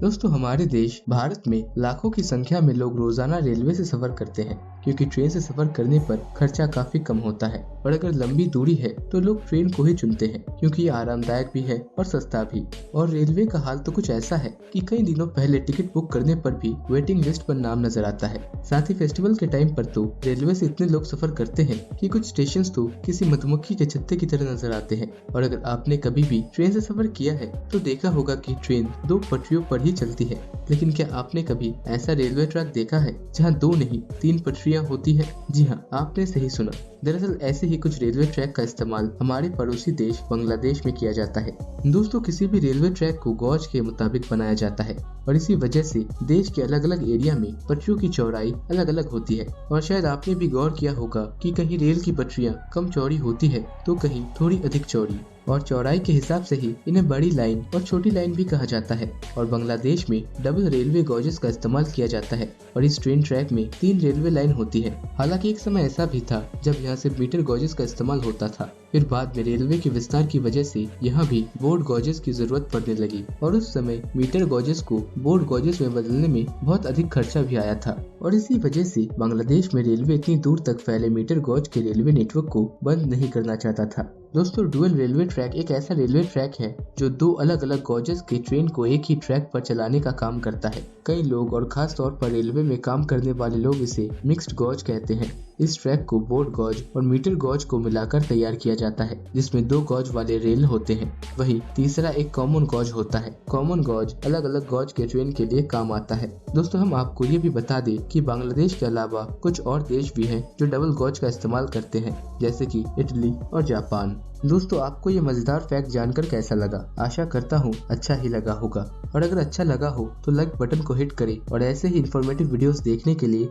दोस्तों हमारे देश भारत में लाखों की संख्या में लोग रोजाना रेलवे से सफर करते हैं क्योंकि ट्रेन से सफर करने पर खर्चा काफी कम होता है और अगर लंबी दूरी है तो लोग ट्रेन को ही चुनते हैं क्योंकि ये आरामदायक भी है और सस्ता भी। और रेलवे का हाल तो कुछ ऐसा है कि कई दिनों पहले टिकट बुक करने पर भी वेटिंग लिस्ट पर नाम नजर आता है। साथ ही फेस्टिवल के टाइम पर तो रेलवे से इतने लोग सफर करते हैं कि कुछ स्टेशन तो किसी मधुमक्खी के छत्ते की तरह नजर आते हैं। और अगर आपने कभी भी ट्रेन से सफर किया है तो देखा होगा कि ट्रेन दो पटरियों पर ही चलती है, लेकिन क्या आपने कभी ऐसा रेलवे ट्रैक देखा है जहां दो नहीं तीन पटरियां होती है? जी हाँ, आपने सही सुना। दरअसल ऐसे ही कुछ रेलवे ट्रैक का इस्तेमाल हमारे पड़ोसी देश बांग्लादेश में किया जाता है। दोस्तों किसी भी रेलवे ट्रैक को गॉज के मुताबिक बनाया जाता है और इसी वजह से देश के अलग अलग एरिया में पटरियों की चौड़ाई अलग अलग होती है। और शायद आपने भी गौर किया होगा कि कहीं रेल की पटरियां कम चौड़ी होती है तो कहीं थोड़ी अधिक चौड़ी, और चौड़ाई के हिसाब से ही इन्हें बड़ी लाइन और छोटी लाइन भी कहा जाता है। और बांग्लादेश में डबल रेलवे गॉजेस का इस्तेमाल किया जाता है और इस ट्रेन ट्रैक में 3 रेलवे लाइन होती है। हालांकि एक समय ऐसा भी था जब यहाँ सिर्फ मीटर गॉजेस का इस्तेमाल होता था, फिर बाद में रेलवे के विस्तार की वजह से यहाँ भी बोर्ड गॉजेस की जरूरत पड़ने लगी और उस समय मीटर गॉजेस को बोर्ड गॉजेस में बदलने में बहुत अधिक खर्चा भी आया था। और इसी वजह से बांग्लादेश में रेलवे इतनी दूर तक फैले मीटर गॉज के रेलवे नेटवर्क को बंद नहीं करना चाहता था। दोस्तों डुअल रेलवे ट्रैक एक ऐसा रेलवे ट्रैक है जो 2 अलग अलग गॉजेस के ट्रेन को एक ही ट्रैक पर चलाने का काम करता है। कई लोग और खास तौर पर रेलवे में काम करने वाले लोग इसे मिक्स्ड गॉज कहते हैं। इस ट्रैक को बोर्ड गॉज और मीटर गॉज को मिलाकर तैयार किया जाता है, जिसमें 2 गॉज वाले रेल होते हैं। वहीं तीसरा एक कॉमन गॉज होता है। कॉमन गॉज अलग अलग गॉज के ट्रेन के लिए काम आता है। दोस्तों हम आपको ये भी बता दें कि बांग्लादेश के अलावा कुछ और देश भी हैं जो डबल गॉज का इस्तेमाल करते हैं, जैसे कि इटली और जापान। दोस्तों आपको ये मजेदार फैक्ट जानकर कैसा लगा? आशा करता हूँ अच्छा ही लगा होगा। और अगर अच्छा लगा हो तो लाइक बटन को हिट करें और ऐसे ही इन्फॉर्मेटिव वीडियोस देखने के लिए